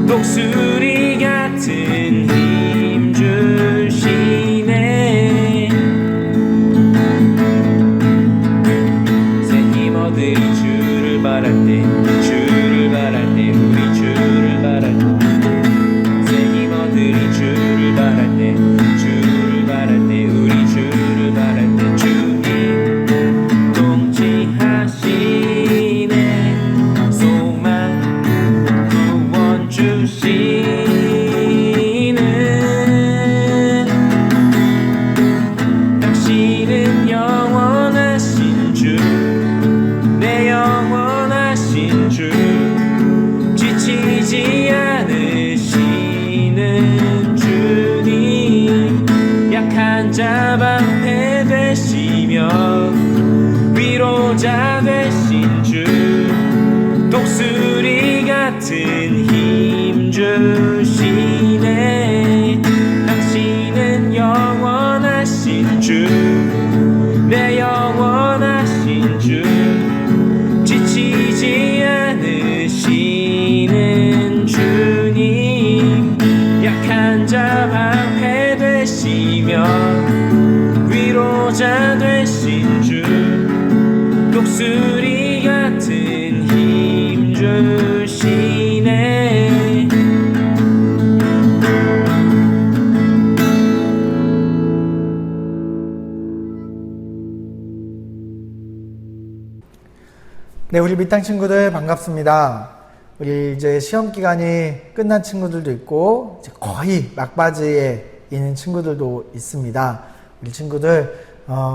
독수리 같은 힘 주시네. 새 힘 얻으리 주를 바랄 때, 주를 바랄 때, 우리 주를 바랄 때. 새 힘 얻으리 주를 바랄 때, 주를 바랄 때, 우리 주를 바랄 때. 주님 통치하시네. 소망 구원 주시네. 당신은 영원하신 주, 내 영원하신 주. 지치지 않으시는 주님. 약한 자 방패 되시며 위로자 되신 주. 독수리 같은 힘 주시네. 당신은 영원하신 주, 내 영원하신 주. 지치지 않으시는 주님. 약한 자 방패 되시며 위로자 되신 주. 독수리 같은 힘 주시네. 네, 우리 밑땅 친구들 반갑습니다. 우리 이제 시험 기간이 끝난 친구들도 있고 이제 거의 막바지에 있는 친구들도 있습니다. 우리 친구들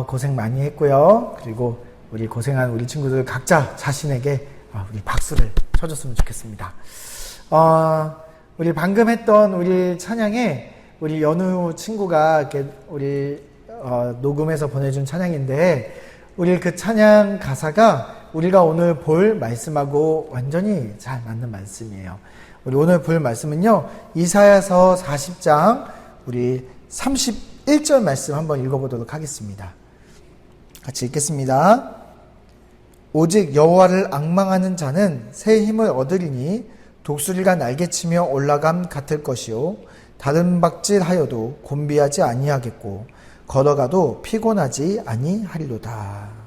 고생 많이 했고요. 그리고 우리 고생한 우리 친구들 각자 자신에게 우리 박수를 쳐줬으면 좋겠습니다. 우리 방금 했던 우리 찬양에 우리 연우 친구가 이렇게 우리 녹음해서 보내준 찬양인데, 우리 그 찬양 가사가 우리가 오늘 볼 말씀하고 완전히 잘 맞는 말씀이에요. 우리 오늘 볼 말씀은요, 이사야서 40장 우리 31절 말씀 한번 읽어보도록 하겠습니다. 같이 읽겠습니다. 오직 여호와를 앙망하는 자는 새 힘을 얻으리니 독수리가 날개치며 올라감 같을 것이요 다른 박질하여도 곤비하지 아니하겠고 걸어가도 피곤하지 아니하리로다.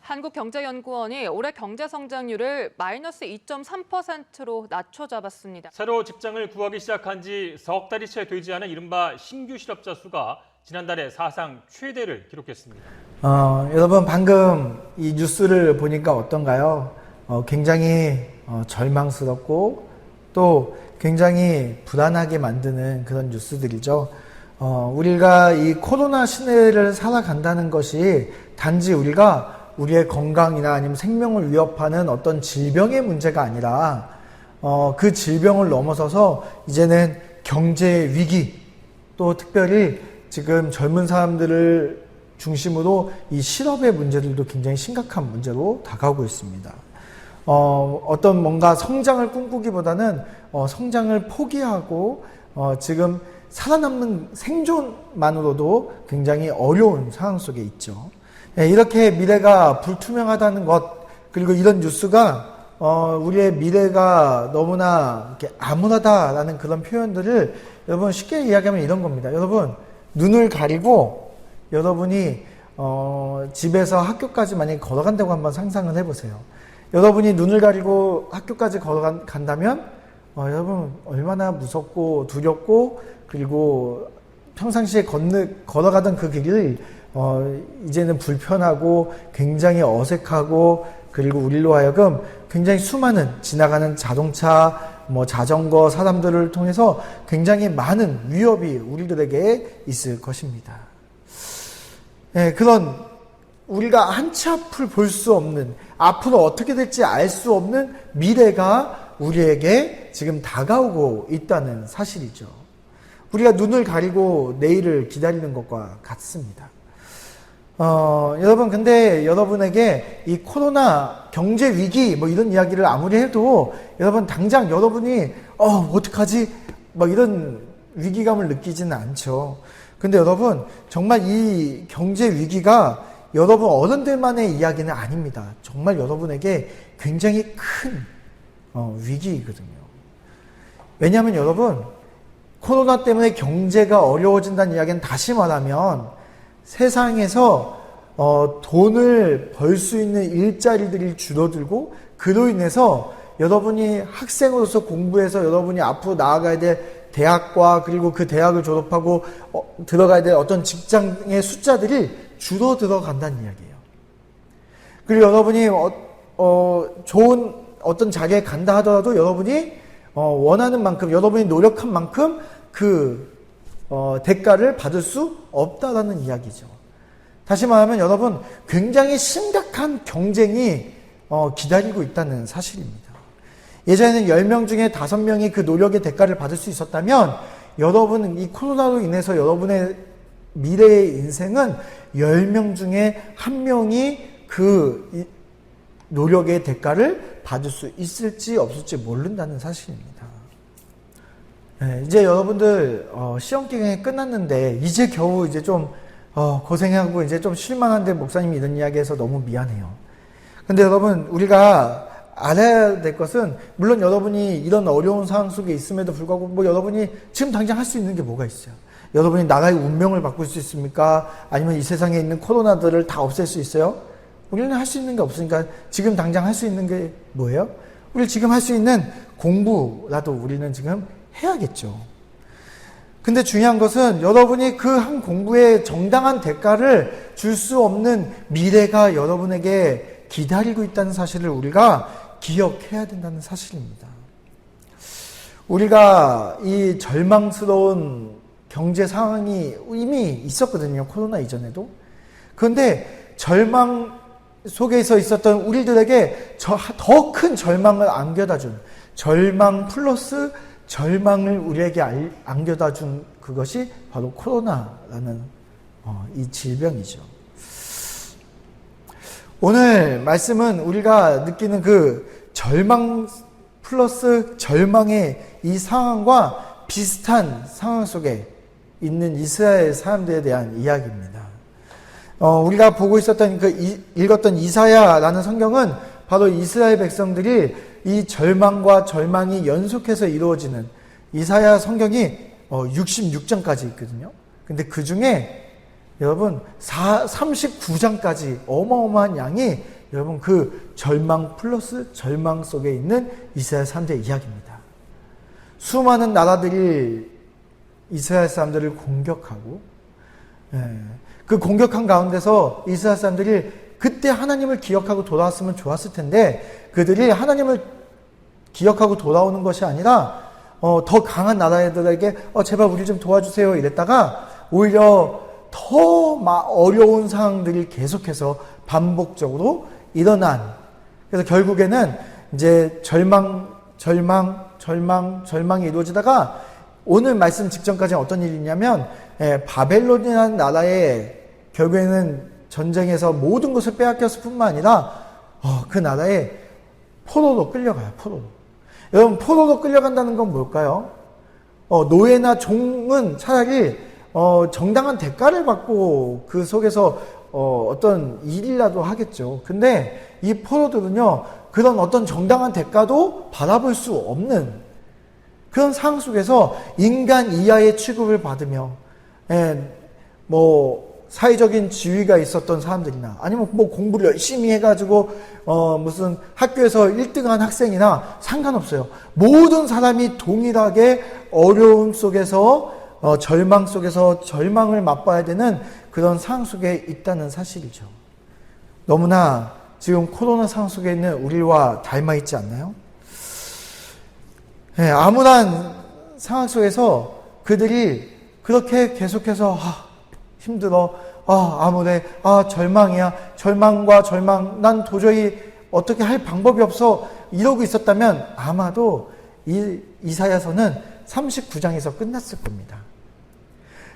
한국경제연구원이 올해 경제성장률을 마이너스 2.3%로 낮춰 잡았습니다. 새로 직장을 구하기 시작한 지 석 달이 채 되지 않은 이른바 신규 실업자 수가 지난달에 사상 최대를 기록했습니다. 여러분 방금 이 뉴스를 보니까 어떤가요? 굉장히 절망스럽고 또 굉장히 불안하게 만드는 그런 뉴스들이죠. 우리가 이 코로나 시대를 살아간다는 것이 단지 우리가 우리의 건강이나 아니면 생명을 위협하는 어떤 질병의 문제가 아니라 그 질병을 넘어서서 이제는 경제 위기, 또 특별히 지금 젊은 사람들을 중심으로 이 실업의 문제들도 굉장히 심각한 문제로 다가오고 있습니다. 어떤 뭔가 성장을 꿈꾸기보다는 성장을 포기하고 지금 살아남는 생존만으로도 굉장히 어려운 상황 속에 있죠. 이렇게 미래가 불투명하다는 것, 그리고 이런 뉴스가 우리의 미래가 너무나 이렇게 암울하다라는 그런 표현들을 여러분 쉽게 이야기하면 이런 겁니다. 여러분 눈을 가리고 여러분이 집에서 학교까지 만약에 걸어간다고 한번 상상을 해보세요. 여러분이 눈을 가리고 학교까지 걸어간다면 여러분 얼마나 무섭고 두렵고 그리고 평상시에 걸어가던 그 길을 이제는 불편하고 굉장히 어색하고 그리고 우리로 하여금 굉장히 수많은 지나가는 자동차, 자전거, 사람들을 통해서 굉장히 많은 위협이 우리들에게 있을 것입니다. 그런 우리가 한치 앞을 볼 수 없는, 앞으로 어떻게 될지 알 수 없는 미래가 우리에게 지금 다가오고 있다는 사실이죠. 우리가 눈을 가리고 내일을 기다리는 것과 같습니다. 여러분, 근데 여러분에게 이 코로나 경제 위기 이런 이야기를 아무리 해도 여러분 당장 여러분이 어떡하지? 이런 위기감을 느끼지는 않죠. 근데 여러분, 정말 이 경제 위기가 여러분 어른들만의 이야기는 아닙니다. 정말 여러분에게 굉장히 큰 위기이거든요. 왜냐하면 여러분, 코로나 때문에 경제가 어려워진다는 이야기는 다시 말하면 세상에서 돈을 벌 수 있는 일자리들이 줄어들고 그로 인해서 여러분이 학생으로서 공부해서 여러분이 앞으로 나아가야 될 대학과 그리고 그 대학을 졸업하고 들어가야 될 어떤 직장의 숫자들이 줄어들어 간다는 이야기예요. 그리고 여러분이 좋은 어떤 자리에 간다 하더라도 여러분이 원하는 만큼, 여러분이 노력한 만큼 그 대가를 받을 수 없다라는 이야기죠. 다시 말하면 여러분, 굉장히 심각한 경쟁이 기다리고 있다는 사실입니다. 예전에는 10명 중에 5명이 그 노력의 대가를 받을 수 있었다면 여러분은 이 코로나로 인해서 여러분의 미래의 인생은 10명 중에 1명이 그 노력의 대가를 받을 수 있을지 없을지 모른다는 사실입니다. 이제 여러분들 시험 기간이 끝났는데 이제 겨우 이제 좀 고생하고 이제 좀 실망한데 목사님이 이런 이야기해서 너무 미안해요. 근데 여러분, 우리가 알아야 될 것은, 물론 여러분이 이런 어려운 상황 속에 있음에도 불구하고 여러분이 지금 당장 할 수 있는 게 뭐가 있어요? 여러분이 나라의 운명을 바꿀 수 있습니까? 아니면 이 세상에 있는 코로나들을 다 없앨 수 있어요? 우리는 할 수 있는 게 없으니까 지금 당장 할 수 있는 게 뭐예요? 우리 지금 할 수 있는 공부라도 우리는 지금 해야겠죠. 근데 중요한 것은 여러분이 그 한 공부에 정당한 대가를 줄 수 없는 미래가 여러분에게 기다리고 있다는 사실을 우리가 기억해야 된다는 사실입니다. 우리가 이 절망스러운 경제 상황이 이미 있었거든요. 코로나 이전에도. 그런데 절망 속에서 있었던 우리들에게 더 큰 절망을 안겨다 준, 절망 플러스 절망을 우리에게 안겨다 준 그것이 바로 코로나라는 이 질병이죠. 오늘 말씀은 우리가 느끼는 그 절망 플러스 절망의 이 상황과 비슷한 상황 속에 있는 이스라엘 사람들에 대한 이야기입니다. 우리가 보고 있었던 읽었던 이사야라는 성경은 바로 이스라엘 백성들이 이 절망과 절망이 연속해서 이루어지는 이사야 성경이 66장까지 있거든요. 근데 그 중에 여러분 39장까지 어마어마한 양이 여러분 그 절망 플러스 절망 속에 있는 이스라엘 사람들의 이야기입니다. 수많은 나라들이 이스라엘 사람들을 공격하고 그 공격한 가운데서 이스라엘 사람들이 그때 하나님을 기억하고 돌아왔으면 좋았을 텐데 그들이 하나님을 기억하고 돌아오는 것이 아니라 더 강한 나라들에게 제발 우리 좀 도와주세요 이랬다가 오히려 더 어려운 상황들이 계속해서 반복적으로 일어난, 그래서 결국에는 이제 절망이 이루어지다가 오늘 말씀 직전까지는 어떤 일이 있냐면 바벨론이라는 나라의 결국에는 전쟁에서 모든 것을 빼앗겼을 뿐만 아니라 그 나라에 포로로 끌려가요. 포로로. 여러분, 포로로 끌려간다는 건 뭘까요? 노예나 종은 차라리 정당한 대가를 받고 그 속에서 어떤 일이라도 하겠죠. 근데 이 포로들은요, 그런 어떤 정당한 대가도 바라볼 수 없는 그런 상황 속에서 인간 이하의 취급을 받으며, 사회적인 지위가 있었던 사람들이나, 아니면 공부를 열심히 해가지고, 무슨 학교에서 1등한 학생이나 상관없어요. 모든 사람이 동일하게 어려움 속에서, 절망 속에서 절망을 맛봐야 되는 그런 상황 속에 있다는 사실이죠. 너무나 지금 코로나 상황 속에 있는 우리와 닮아 있지 않나요? 암울한 상황 속에서 그들이 그렇게 계속해서 힘들어, 암울해, 절망이야, 절망과 절망, 난 도저히 어떻게 할 방법이 없어, 이러고 있었다면 아마도 이사야서는 39장에서 끝났을 겁니다.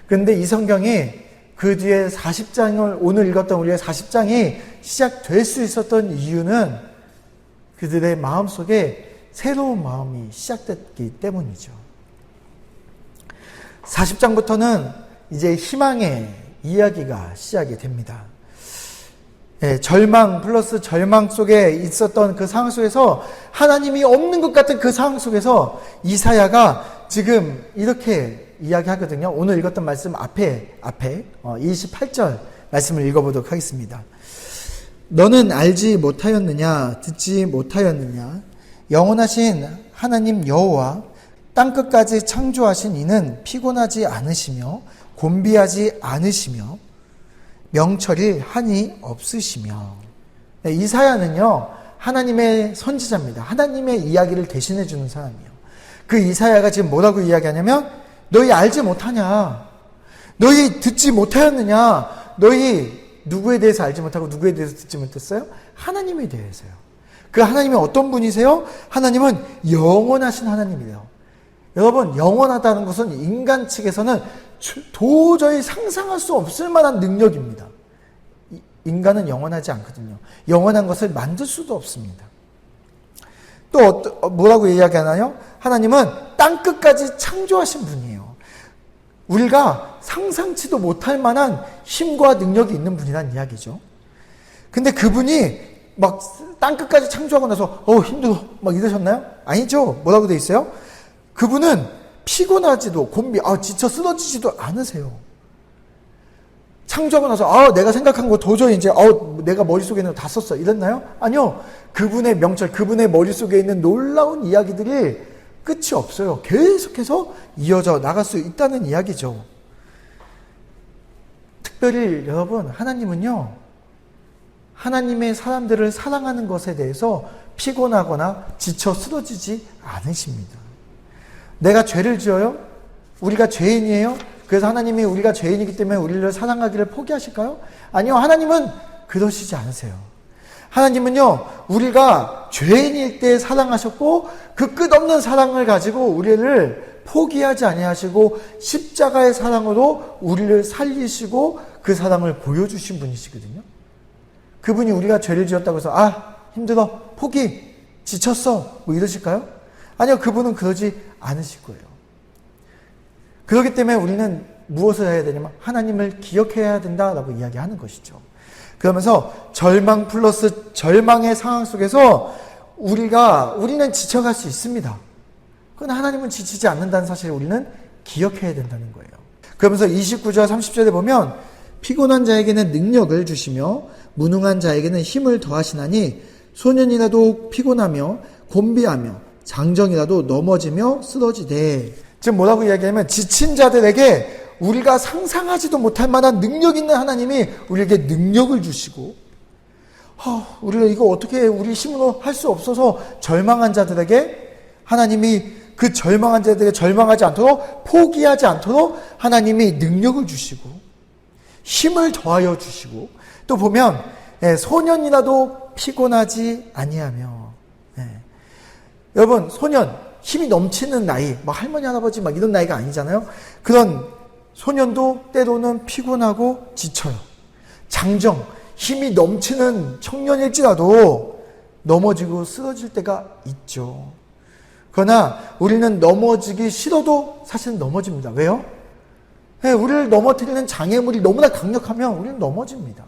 그런데 이 성경이 그 뒤에 40장을, 오늘 읽었던 우리의 40장이 시작될 수 있었던 이유는 그들의 마음속에 새로운 마음이 시작됐기 때문이죠. 40장부터는 이제 희망의 이야기가 시작이 됩니다. 절망 플러스 절망 속에 있었던 그 상황 속에서 하나님이 없는 것 같은 그 상황 속에서 이사야가 지금 이렇게 이야기하거든요. 오늘 읽었던 말씀 앞에 28절 말씀을 읽어보도록 하겠습니다. 너는 알지 못하였느냐, 듣지 못하였느냐, 영원하신 하나님 여호와 땅끝까지 창조하신 이는 피곤하지 않으시며 곤비하지 않으시며 명철이 한이 없으시며. 이사야는요, 하나님의 선지자입니다. 하나님의 이야기를 대신해 주는 사람이에요. 그 이사야가 지금 뭐라고 이야기하냐면, 너희 알지 못하냐, 너희 듣지 못하였느냐, 너희 누구에 대해서 알지 못하고 누구에 대해서 듣지 못했어요? 하나님에 대해서요. 그 하나님이 어떤 분이세요? 하나님은 영원하신 하나님이에요. 여러분, 영원하다는 것은 인간 측에서는 도저히 상상할 수 없을 만한 능력입니다. 인간은 영원하지 않거든요. 영원한 것을 만들 수도 없습니다. 또 뭐라고 이야기하나요? 하나님은 땅끝까지 창조하신 분이에요. 우리가 상상치도 못할 만한 힘과 능력이 있는 분이란 이야기죠. 근데 그분이 막 땅끝까지 창조하고 나서 힘들어 막 이러셨나요? 아니죠. 뭐라고 돼 있어요? 그분은 피곤하지도 지쳐 쓰러지지도 않으세요. 창조하고 나서 내가 생각한 거 도저히 이제 내가 머릿속에 있는 거 다 썼어 이랬나요? 아니요. 그분의 명철, 그분의 머릿속에 있는 놀라운 이야기들이 끝이 없어요. 계속해서 이어져 나갈 수 있다는 이야기죠. 특별히 여러분, 하나님은요, 하나님의 사람들을 사랑하는 것에 대해서 피곤하거나 지쳐 쓰러지지 않으십니다. 내가 죄를 지어요? 우리가 죄인이에요? 그래서 하나님이 우리가 죄인이기 때문에 우리를 사랑하기를 포기하실까요? 아니요. 하나님은 그러시지 않으세요. 하나님은요, 우리가 죄인일 때 사랑하셨고 그 끝없는 사랑을 가지고 우리를 포기하지 아니하시고 십자가의 사랑으로 우리를 살리시고 그 사랑을 보여주신 분이시거든요. 그분이 우리가 죄를 지었다고 해서 힘들어, 포기, 지쳤어 뭐 이러실까요? 아니요. 그분은 그러지 않으실 거예요. 그렇기 때문에 우리는 무엇을 해야 되냐면 하나님을 기억해야 된다라고 이야기하는 것이죠. 그러면서 절망 플러스 절망의 상황 속에서 우리는 지쳐갈 수 있습니다. 그러나 하나님은 지치지 않는다는 사실을 우리는 기억해야 된다는 거예요. 그러면서 29절 30절에 보면 피곤한 자에게는 능력을 주시며 무능한 자에게는 힘을 더하시나니 소년이라도 피곤하며 곤비하며 장정이라도 넘어지며 쓰러지되. 지금 뭐라고 이야기하냐면 지친 자들에게 우리가 상상하지도 못할 만한 능력 있는 하나님이 우리에게 능력을 주시고, 우리가 이거 어떻게 우리 힘으로 할 수 없어서 절망한 자들에게 하나님이 그 절망한 자들에게 절망하지 않도록, 포기하지 않도록 하나님이 능력을 주시고 힘을 더하여 주시고, 또 보면 소년이라도 피곤하지 아니하며. 여러분, 소년, 힘이 넘치는 나이, 막 할머니 할아버지 막 이런 나이가 아니잖아요. 그런 소년도 때로는 피곤하고 지쳐요. 장정, 힘이 넘치는 청년일지라도 넘어지고 쓰러질 때가 있죠. 그러나 우리는 넘어지기 싫어도 사실은 넘어집니다. 왜요? 네, 우리를 넘어뜨리는 장애물이 너무나 강력하면 우리는 넘어집니다.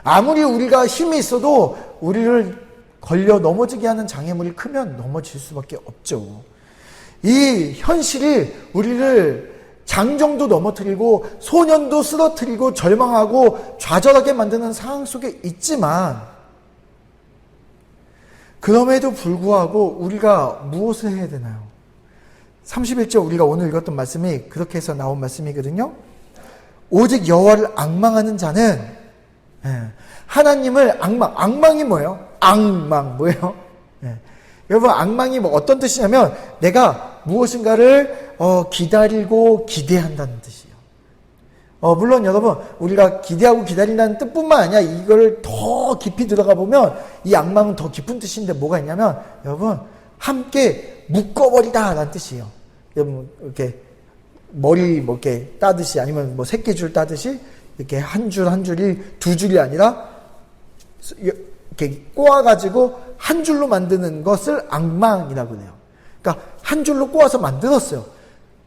아무리 우리가 힘이 있어도 우리를 걸려 넘어지게 하는 장애물이 크면 넘어질 수밖에 없죠. 이 현실이 우리를 장정도 넘어뜨리고 소년도 쓰러뜨리고 절망하고 좌절하게 만드는 상황 속에 있지만, 그럼에도 불구하고 우리가 무엇을 해야 되나요? 31절 우리가 오늘 읽었던 말씀이 그렇게 해서 나온 말씀이거든요. 오직 여호와를 앙망하는 자는, 하나님을 악망이 뭐예요? 악망 뭐예요? 여러분, 악망이 뭐 어떤 뜻이냐면 내가 무엇인가를 기다리고 기대한다는 뜻이에요. 물론 여러분, 우리가 기대하고 기다린다는 뜻뿐만 아니라 이걸 더 깊이 들어가 보면 이 악망은 더 깊은 뜻인데 뭐가 있냐면, 여러분, 함께 묶어버리다라는 뜻이에요. 여러분, 이렇게 머리 뭐 이렇게 따듯이, 아니면 뭐 새끼줄 따듯이 이렇게 한 줄 한 줄이 두 줄이 아니라 이렇게 꼬아가지고 한 줄로 만드는 것을 악망이라고 해요. 그러니까 한 줄로 꼬아서 만들었어요.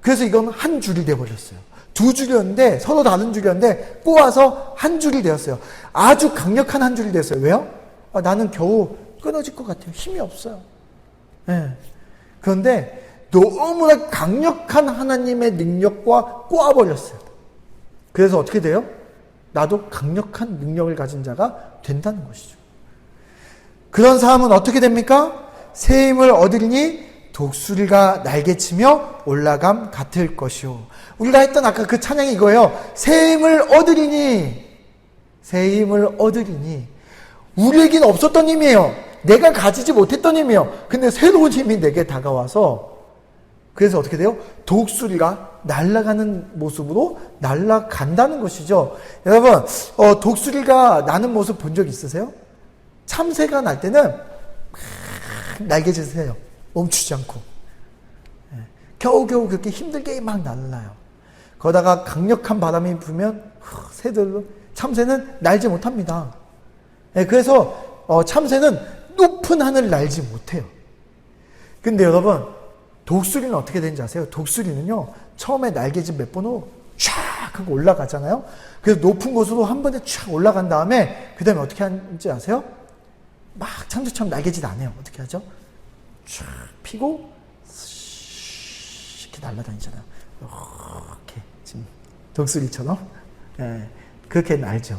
그래서 이건 한 줄이 되어버렸어요. 두 줄이었는데, 서로 다른 줄이었는데 꼬아서 한 줄이 되었어요. 아주 강력한 한 줄이 됐어요. 왜요? 나는 겨우 끊어질 것 같아요. 힘이 없어요. 그런데 너무나 강력한 하나님의 능력과 꼬아버렸어요. 그래서 어떻게 돼요? 나도 강력한 능력을 가진 자가 된다는 것이죠. 그런 사람은 어떻게 됩니까? 새 힘을 얻으리니 독수리가 날개치며 올라감 같을 것이요. 우리가 했던 아까 그 찬양이 이거예요. 새 힘을 얻으리니, 새 힘을 얻으리니. 우리에게는 없었던 힘이에요. 내가 가지지 못했던 힘이에요. 근데 새로운 힘이 내게 다가와서, 그래서 어떻게 돼요? 독수리가 날아가는 모습으로 날아간다는 것이죠. 여러분, 독수리가 나는 모습 본 적 있으세요? 참새가 날 때는 날개짓을 해요. 멈추지 않고. 겨우겨우 그렇게 힘들게 막 날라요. 거기다가 강력한 바람이 불면 새들로, 참새는 날지 못합니다. 그래서 참새는 높은 하늘을 날지 못해요. 근데 여러분, 독수리는 어떻게 되는지 아세요? 독수리는요, 처음에 날개짓 몇 번으로 쫙 하고 올라가잖아요. 그래서 높은 곳으로 한 번에 쫙 올라간 다음에 그 다음에 어떻게 하는지 아세요? 막 참새처럼 날개짓 안 해요. 어떻게 하죠? 쫙 피고 이렇게 날아다니잖아요. 이렇게 지금 독수리처럼 그렇게 날죠.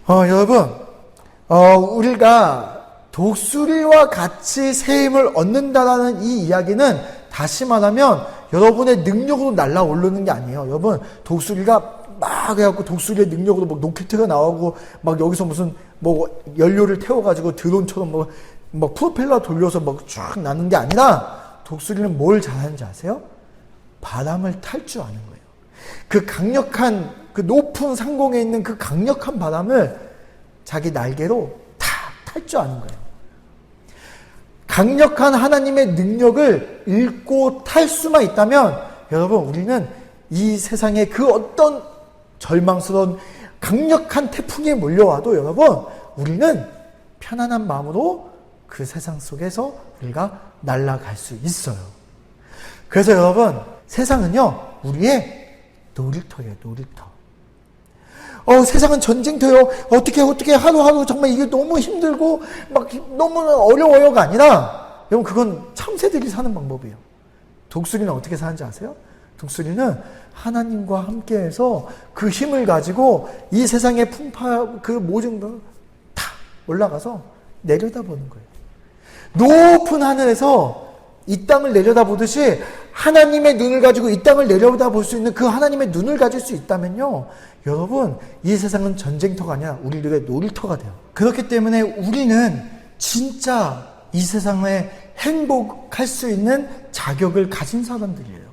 여러분, 우리가 독수리와 같이 새 힘을 얻는다라는 이 이야기는 다시 말하면 여러분의 능력으로 날아오르는 게 아니에요. 여러분, 독수리가 막 해갖고 독수리의 능력으로 막 로켓가 나오고 막 여기서 무슨 뭐 연료를 태워가지고 드론처럼 뭐 프로펠러 돌려서 막 쫙 나는 게 아니라, 독수리는 뭘 잘하는지 아세요? 바람을 탈 줄 아는 거예요. 그 강력한, 그 높은 상공에 있는 그 강력한 바람을 자기 날개로 탁 탈 줄 아는 거예요. 강력한 하나님의 능력을 읽고 탈 수만 있다면, 여러분, 우리는 이 세상에 그 어떤 절망스러운 강력한 태풍이 몰려와도 여러분, 우리는 편안한 마음으로 그 세상 속에서 우리가 날아갈 수 있어요. 그래서 여러분, 세상은요, 우리의 놀이터예요, 놀이터. 세상은 전쟁터요. 어떻게 하루하루 정말 이게 너무 힘들고 막 너무 어려워요가 아니라, 여러분, 그건 참새들이 사는 방법이에요. 독수리는 어떻게 사는지 아세요? 독수리는 하나님과 함께해서 그 힘을 가지고 이 세상의 풍파, 그 모든 걸 다 올라가서 내려다보는 거예요. 높은 하늘에서 이 땅을 내려다보듯이 하나님의 눈을 가지고 이 땅을 내려다볼 수 있는 그 하나님의 눈을 가질 수 있다면요, 여러분, 이 세상은 전쟁터가 아니라 우리들의 놀이터가 돼요. 그렇기 때문에 우리는 진짜 이 세상에 행복할 수 있는 자격을 가진 사람들이에요.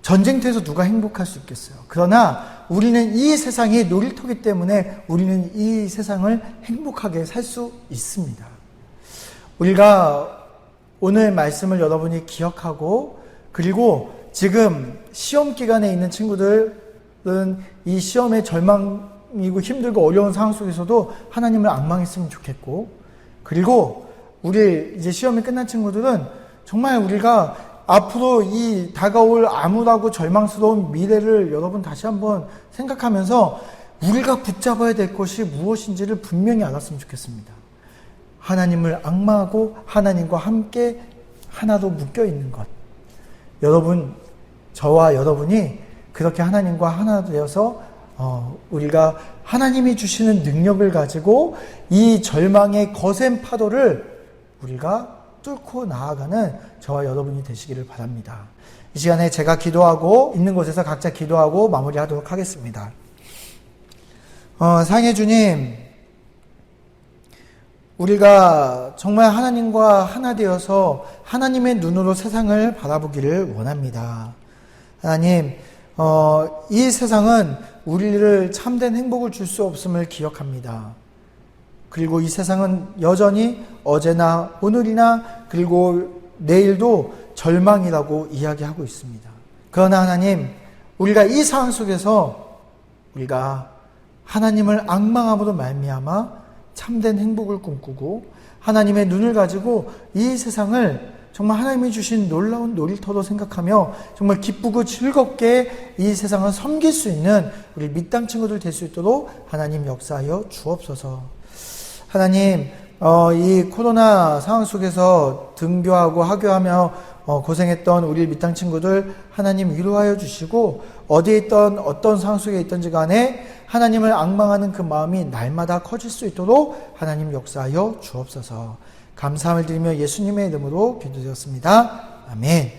전쟁터에서 누가 행복할 수 있겠어요? 그러나 우리는 이 세상이 놀이터이기 때문에 우리는 이 세상을 행복하게 살 수 있습니다. 우리가 오늘 말씀을 여러분이 기억하고, 그리고 지금 시험 기간에 있는 친구들, 이 시험의 절망이고 힘들고 어려운 상황 속에서도 하나님을 앙망했으면 좋겠고, 그리고 우리 이제 시험이 끝난 친구들은 정말 우리가 앞으로 이 다가올 암울하고 절망스러운 미래를 여러분 다시 한번 생각하면서 우리가 붙잡아야 될 것이 무엇인지를 분명히 알았으면 좋겠습니다. 하나님을 앙망하고 하나님과 함께 하나로 묶여 있는 것. 여러분, 저와 여러분이 그렇게 하나님과 하나 되어서 우리가 하나님이 주시는 능력을 가지고 이 절망의 거센 파도를 우리가 뚫고 나아가는 저와 여러분이 되시기를 바랍니다. 이 시간에 제가 기도하고 있는 곳에서 각자 기도하고 마무리하도록 하겠습니다. 사랑의 주님, 우리가 정말 하나님과 하나 되어서 하나님의 눈으로 세상을 바라보기를 원합니다. 하나님, 이 세상은 우리를 참된 행복을 줄 수 없음을 기억합니다. 그리고 이 세상은 여전히 어제나 오늘이나 그리고 내일도 절망이라고 이야기하고 있습니다. 그러나 하나님, 우리가 이 상황 속에서 우리가 하나님을 앙망함으로 말미암아 참된 행복을 꿈꾸고 하나님의 눈을 가지고 이 세상을 정말 하나님이 주신 놀라운 놀이터로 생각하며 정말 기쁘고 즐겁게 이 세상을 섬길 수 있는 우리 밑땅 친구들 될 수 있도록 하나님 역사하여 주옵소서. 하나님, 이 코로나 상황 속에서 등교하고 하교하며 고생했던 우리 밑땅 친구들 하나님 위로하여 주시고, 어디에 있던 어떤 상황 속에 있던지 간에 하나님을 앙망하는 그 마음이 날마다 커질 수 있도록 하나님 역사하여 주옵소서. 감사함을 드리며 예수님의 이름으로 기도드렸습니다. 아멘.